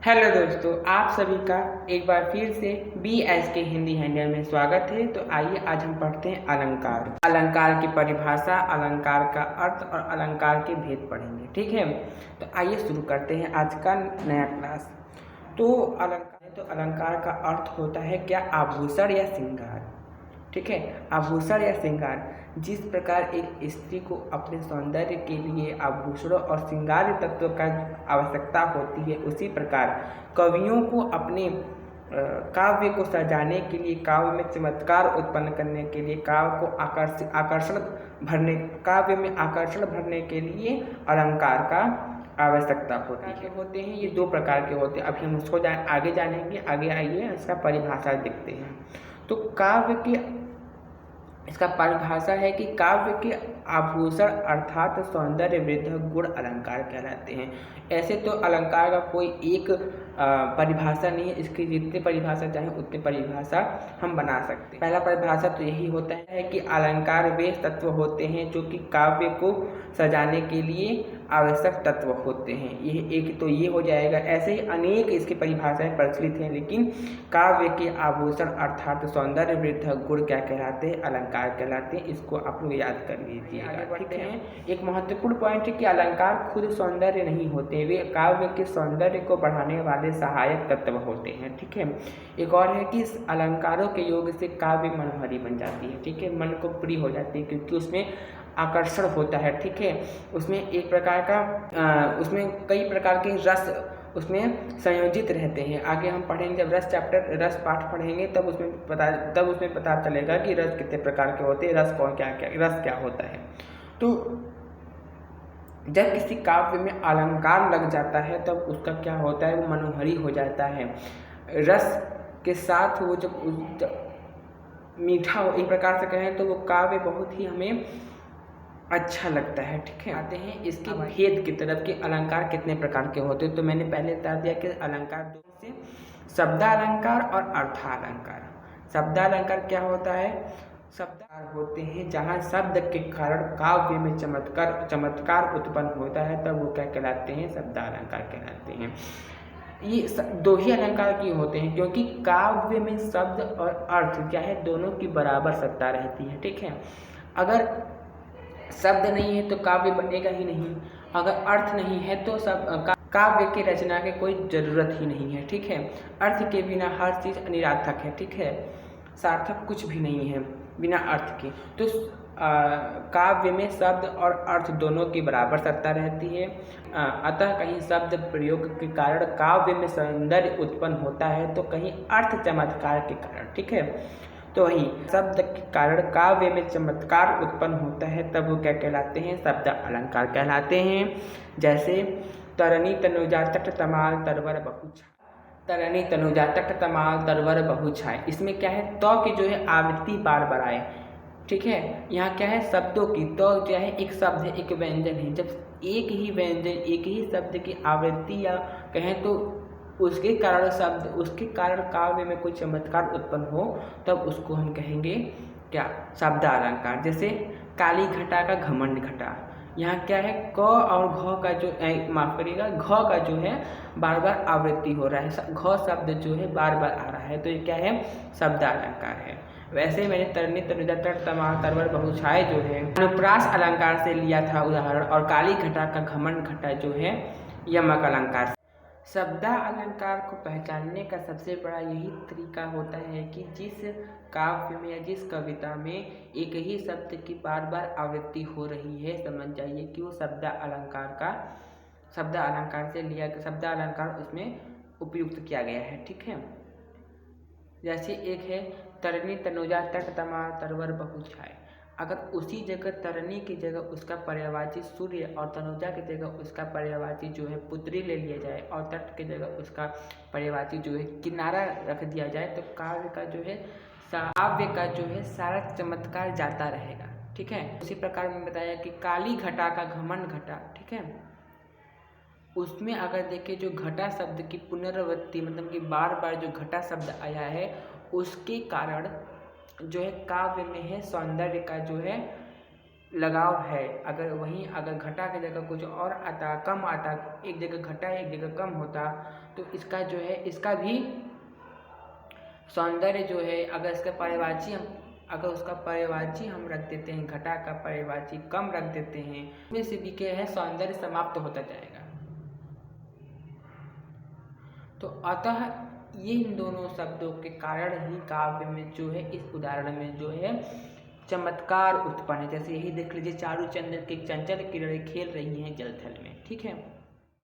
Hello दोस्तों, आप सभी का एक बार फिर से BS के हिंदी हैंडल में स्वागत है। तो आइए आज हम पढ़ते हैं अलंकार। अलंकार की परिभाषा, अलंकार का अर्थ और अलंकार के भेद पढ़ेंगे। ठीक है, तो आइए शुरू करते हैं आज का नया क्लास। तो अलंकार का अर्थ होता है क्या? आभूषण या श्रृंगार। ठीक है, आभूषण या श्रृंगार। जिस प्रकार एक स्त्री को अपने सौंदर्य के लिए आभूषणों और श्रृंगार तत्व का आवश्यकता होती है, उसी प्रकार कवियों को अपने काव्य को सजाने के लिए, काव्य में चमत्कार उत्पन्न करने के लिए, काव्य में आकर्षण भरने के लिए अलंकार का आवश्यकता होती है। ये दो प्रकार के होते हैं। अभी हम उसको आगे जानेंगे। आगे आइए इसका परिभाषा देखते हैं। तो इसका परिभाषा है कि काव्य के आभूषण अर्थात सौंदर्य वृद्धक गुण अलंकार कहलाते हैं। ऐसे तो अलंकार का कोई एक परिभाषा नहीं है, इसकी जितनी परिभाषा चाहे उतनी परिभाषा हम बना सकते हैं। पहला परिभाषा तो यही होता है कि अलंकार वे तत्व होते हैं जो कि काव्य को सजाने के लिए आवश्यक तत्व होते हैं। यह एक तो ये हो जाएगा। ऐसे ही अनेक इसकी परिभाषाएं प्रचलित हैं, लेकिन काव्य के आभूषण अर्थात सौंदर्य वृद्धक गुण क्या कहलाते हैं? अलंकार कहलाते हैं। इसको आप लोग याद कर लीजिएगा। ठीक है, एक महत्वपूर्ण पॉइंट है कि अलंकार खुद सौंदर्य नहीं होते, वे काव्य के सौंदर्य को बढ़ाने वाले सहायक तत्व होते हैं। ठीक है, एक और है कि अलंकारों के योग से काव्य मनोहरी बन जाती है। ठीक है, मन को प्रिय हो जाती है क्योंकि उसमें आकर्षण होता है। ठीक है, उसमें एक प्रकार का उसमें कई प्रकार के रस उसमें संयोजित रहते हैं। आगे हम पढ़ेंगे, जब रस पाठ पढ़ेंगे तब उसमें पता चलेगा कि रस कितने प्रकार के होते हैं, रस क्या होता है। तो जब किसी काव्य में अलंकार लग जाता है तब उसका क्या होता है? वो मनोहरी हो जाता है। रस के साथ वो जब मीठा हो, एक प्रकार से कहें तो वो काव्य बहुत ही हमें अच्छा लगता है। ठीक है, आते हैं इसके भेद की तरफ कि अलंकार कितने प्रकार के होते हैं। तो मैंने पहले बता दिया कि अलंकार दो से, शब्दालंकार और अर्थालंकार। शब्दालंकार क्या होता है? शब्दालंकार होते हैं जहाँ शब्द के कारण काव्य में चमत्कार उत्पन्न होता है, तब वो क्या कहलाते हैं? शब्दालंकार कहलाते हैं। ये दो ही अलंकार की होते हैं क्योंकि काव्य में शब्द और अर्थ क्या है, दोनों की बराबर सत्ता रहती है। ठीक है, अगर शब्द नहीं है तो काव्य बनेगा ही नहीं, अगर अर्थ नहीं है तो काव्य की रचना की कोई ज़रूरत ही नहीं है। ठीक है, अर्थ के बिना हर चीज़ निरर्थक है। ठीक है, सार्थक कुछ भी नहीं है बिना अर्थ के। तो काव्य में शब्द और अर्थ दोनों की बराबर सत्ता रहती है। अतः कहीं शब्द प्रयोग के कारण काव्य में सौंदर्य उत्पन्न होता है तो कहीं अर्थ चमत्कार के कारण। ठीक है, तो वही शब्द के कारण काव्य में चमत्कार उत्पन्न होता है, तब वो क्या कहलाते हैं? शब्द अलंकार कहलाते हैं। जैसे तरनी तनुजा तट तमाल तरवर बहुछाय। तरनी तनुजा तट तमाल तरवर बहुछाय, इसमें क्या है? तो की जो है आवृत्ति बार बार आए। ठीक है, यहाँ क्या है? शब्दों की तो जो है एक शब्द है, एक व्यंजन है। जब एक ही व्यंजन, एक ही शब्द की आवृत्ति या कहें तो उसके कारण काव्य में कोई चमत्कार उत्पन्न हो, तब उसको हम कहेंगे क्या? शब्दालंकार। जैसे काली घटा का घमंड घटा, यहाँ क्या है? क और घ का जो माफ करिएगा, घ का जो है बार बार आवृत्ति हो रहा है, घ शब्द जो है बार बार आ रहा है, तो ये क्या है? शब्दालंकार है। वैसे मैंने तरनी तनुजा तट तमाल तरवर बहुछाय जो है अनुप्रास अलंकार से लिया था उदाहरण, और काली घटा का घमंड घटा जो है यमक अलंकार। शब्दा अलंकार को पहचानने का सबसे बड़ा यही तरीका होता है कि जिस काव्य में या जिस कविता में एक ही शब्द की बार बार आवृत्ति हो रही है, समझ जाइए कि वो शब्द अलंकार उसमें उपयुक्त किया गया है। ठीक है, जैसे एक है तरनी तनुजा तट तमाल तरवर बहुछाय। अगर उसी जगह तरनी की जगह उसका पर्यायवाची सूर्य और तनुजा की जगह उसका पर्यायवाची जो है पुत्री ले लिया जाए और तट की जगह उसका पर्यायवाची जो है किनारा रख दिया जाए, तो काव्य का जो है सारा चमत्कार जाता रहेगा। ठीक है, उसी प्रकार में बताया कि काली घटा का घमंड घटा। ठीक है, उसमें अगर देखें जो घटा शब्द की पुनरावृत्ति, मतलब कि बार बार जो घटा शब्द आया है, उसके कारण जो है काव्य में है सौंदर्य का जो है लगाव है। अगर वहीं अगर घटा की जगह कुछ और आता, कम आता, एक जगह घटा एक जगह कम होता, तो इसका जो है इसका भी सौंदर्य जो है अगर इसका पर्यायवाची हम रख देते हैं, घटा का पर्यायवाची कम रख देते हैं, इसमें से भी क्या है सौंदर्य समाप्त होता जाएगा। तो अतः ये इन दोनों शब्दों के कारण ही काव्य में जो है इस उदाहरण में जो है चमत्कार उत्पन्न है। जैसे यही देख लीजिए, चारू चंद्र की चंचल किरणें खेल रही हैं जलथल में। ठीक है,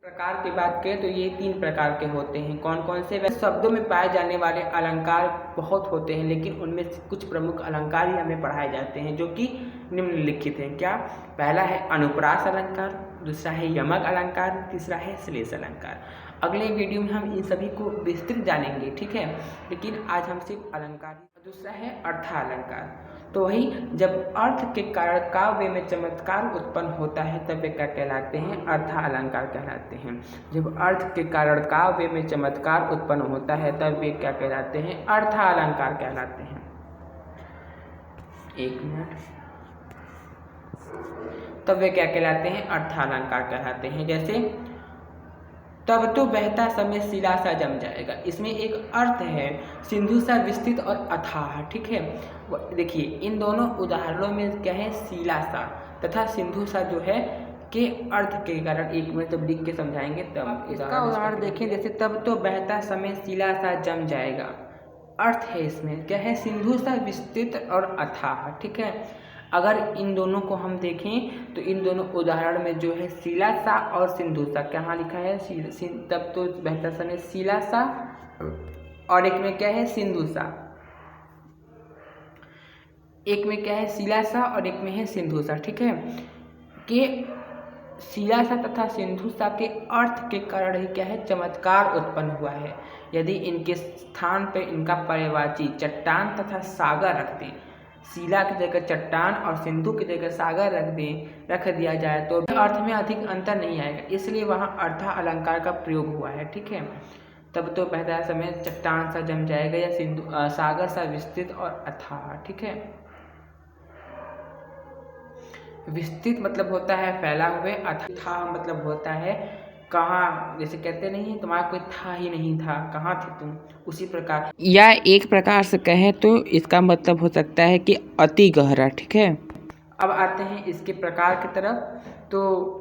प्रकार की बात करें तो ये 3 प्रकार के होते हैं। कौन कौन से? वैसे शब्दों में पाए जाने वाले अलंकार बहुत होते हैं, लेकिन उनमें से कुछ प्रमुख अलंकार ही हमें पढ़ाए जाते हैं जो कि निम्नलिखित हैं। क्या? पहला है अनुप्रास अलंकार, दूसरा है यमक अलंकार, तीसरा है श्लेष अलंकार। अगले वीडियो में हम इन सभी को विस्तृत जानेंगे। ठीक है, लेकिन आज हम सिर्फ अलंकार। दूसरा है अर्थालंकार। तो वही जब अर्थ के कारण काव्य में चमत्कार उत्पन्न होता है तब वे क्या कहलाते हैं? अर्थालंकार कहलाते हैं। जब अर्थ के कारण काव्य में चमत्कार उत्पन्न होता है तब वे क्या कहलाते हैं? अर्थालंकार कहलाते हैं। एक मिनट। तब वे क्या कहलाते हैं? अर्थालंकार कहलाते हैं। जैसे तब तो बहता समय शिला सा जम जाएगा, इसमें एक अर्थ है सिंधु सा विस्तृत और अथाह। ठीक है, देखिए इन दोनों उदाहरणों में क्या है? शिला सा तथा सिंधु सा जो है के अर्थ के कारण। एक मिनट तब लिख के समझाएंगे तब इसका उदाहरण देखें। जैसे तब तो बहता समय शिला सा जम जाएगा, अर्थ है इसमें क्या है? सिंधु सा विस्तृत और अथाह। ठीक है, अगर इन दोनों को हम देखें तो इन दोनों उदाहरण में जो है शिला सा और सिंधु सा, कहाँ लिखा है? तब तो बहता समय शिला सा, और एक में क्या है? सिंधु सा। एक में क्या है? शिला सा और एक में है सिंधु सा। ठीक है, कि शिला सा तथा सिंधु सा के अर्थ के कारण ही क्या है? चमत्कार उत्पन्न हुआ है। यदि इनके स्थान पर इनका पर्यायवाची चट्टान तथा सागर रख दें, शिला की जगह चट्टान और सिंधु की जगह सागर रख दिया जाए तो अर्थ में अधिक अंतर नहीं आएगा, इसलिए वहाँ अर्था अलंकार का प्रयोग हुआ है। ठीक है, तब तो बहता समय चट्टान सा जम जाएगा या सिंधु सागर सा विस्तृत और अथाह। ठीक है, विस्तृत मतलब होता है फैला हुए, अथाह मतलब होता है कहाँ, जैसे कहते नहीं है तुम्हारा कोई था ही नहीं था, कहाँ थे तुम, उसी प्रकार। या एक प्रकार से कहें तो इसका मतलब हो सकता है कि अति गहरा। ठीक है, अब आते हैं इसके प्रकार की तरफ। तो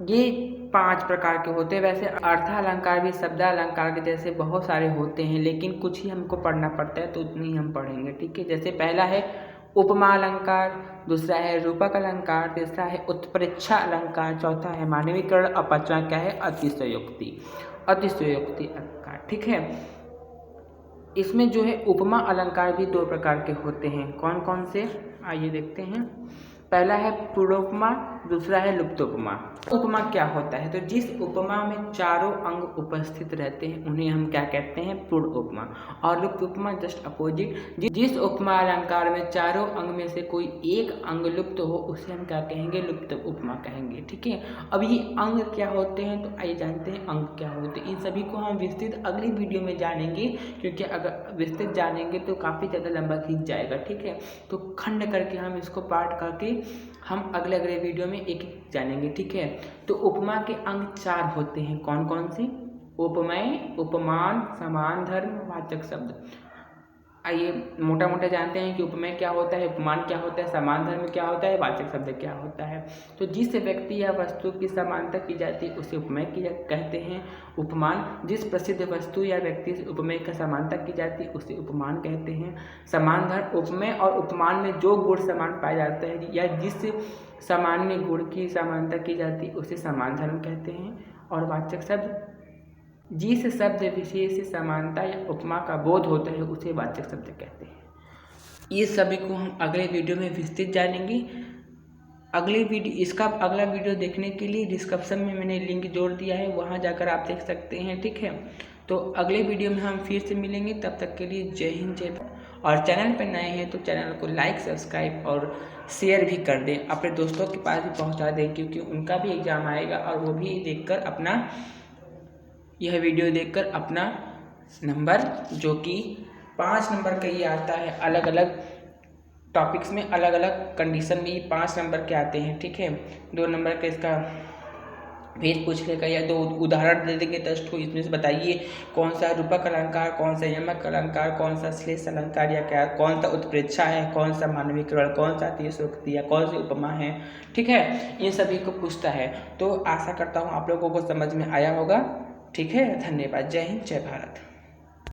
ये 5 प्रकार के होते हैं। वैसे अर्थालंकार भी शब्दालंकार के जैसे बहुत सारे होते हैं, लेकिन कुछ ही हमको पढ़ना पड़ता है तो उतनी ही हम पढ़ेंगे। ठीक है, जैसे पहला है उपमा अलंकार, दूसरा है रूपक अलंकार, तीसरा है उत्प्रेक्षा अलंकार, चौथा है मानवीकरण और पांचवा क्या है? अतिशयोक्ति अलंकार। ठीक है, इसमें जो है उपमा अलंकार भी 2 प्रकार के होते हैं। कौन कौन से? आइए देखते हैं। पहला है पूर्णोपमा, दूसरा है लुप्तोपमा। उपमा क्या होता है? तो जिस उपमा में चारों अंग उपस्थित रहते हैं उन्हें हम क्या कहते हैं? पूर्ण उपमा। और लुप्त उपमा जस्ट अपोजिट, जिस उपमा अलंकार में चारों अंग में से कोई एक अंग लुप्त हो उसे हम क्या कहेंगे? लुप्त उपमा कहेंगे। ठीक है, अब ये अंग क्या होते हैं तो आइए जानते हैं अंग क्या होते हैं। इन सभी को हम विस्तृत अगली वीडियो में जानेंगे, क्योंकि अगर विस्तृत जानेंगे तो काफ़ी ज़्यादा लंबा खींच जाएगा। ठीक है, तो खंड करके हम इसको पार्ट करके हम अगले वीडियो में एक जानेंगे। ठीक है, तो उपमा के अंग 4 होते हैं। कौन कौन से? उपमेय, उपमान, समान धर्म, वाचक शब्द। आइए मोटा मोटा जानते हैं कि उपमेय क्या होता है, उपमान क्या होता है, समान धर्म क्या होता है, वाचक शब्द क्या होता है। तो जिस व्यक्ति या वस्तु की समानता की जाती है उसे उपमेय कहते हैं। उपमान, जिस प्रसिद्ध वस्तु या व्यक्ति से उपमेय का समानता की जाती है उसे उपमान कहते हैं। समान धर्म, उपमेय और उपमान में जो गुण समान पाया जाता है या जिस सामान्य गुण की समानता की जाती है उसे समान धर्म कहते हैं। और वाचक शब्द, जिस शब्द विशेष से समानता या उपमा का बोध होता है उसे वाचक शब्द कहते हैं। ये सभी को हम अगले वीडियो में विस्तृत जानेंगे। इसका अगला वीडियो देखने के लिए डिस्क्रिप्शन में मैंने लिंक जोड़ दिया है, वहाँ जाकर आप देख सकते हैं। ठीक है, तो अगले वीडियो में हम फिर से मिलेंगे, तब तक के लिए जय हिंद जय भारत। और चैनल पर नए हैं तो चैनल को लाइक, सब्सक्राइब और शेयर भी कर दें, अपने दोस्तों के पास भी पहुँचा दें, क्योंकि उनका भी एग्ज़ाम आएगा और वो भी यह वीडियो देखकर अपना नंबर, जो कि 5 नंबर का ये आता है, अलग अलग टॉपिक्स में अलग अलग कंडीशन में 5 नंबर के आते हैं, ठीक है। 2 नंबर का इसका भेद पूछ लेगा या 2 उदाहरण दे देंगे 10 ठो, इसमें से बताइए कौन सा रूपक अलंकार, कौन सा यमक अलंकार, कौन सा श्लेष अलंकार या क्या, कौन सा उत्प्रेक्षा है, कौन सा मानवीकरण, कौन सा अतिशयोक्ति या कौन सी उपमा है, ठीक है। इन सभी को पूछता है। तो आशा करता हूँ आप लोगों को समझ में आया होगा, ठीक है। धन्यवाद। जय हिंद, जय भारत।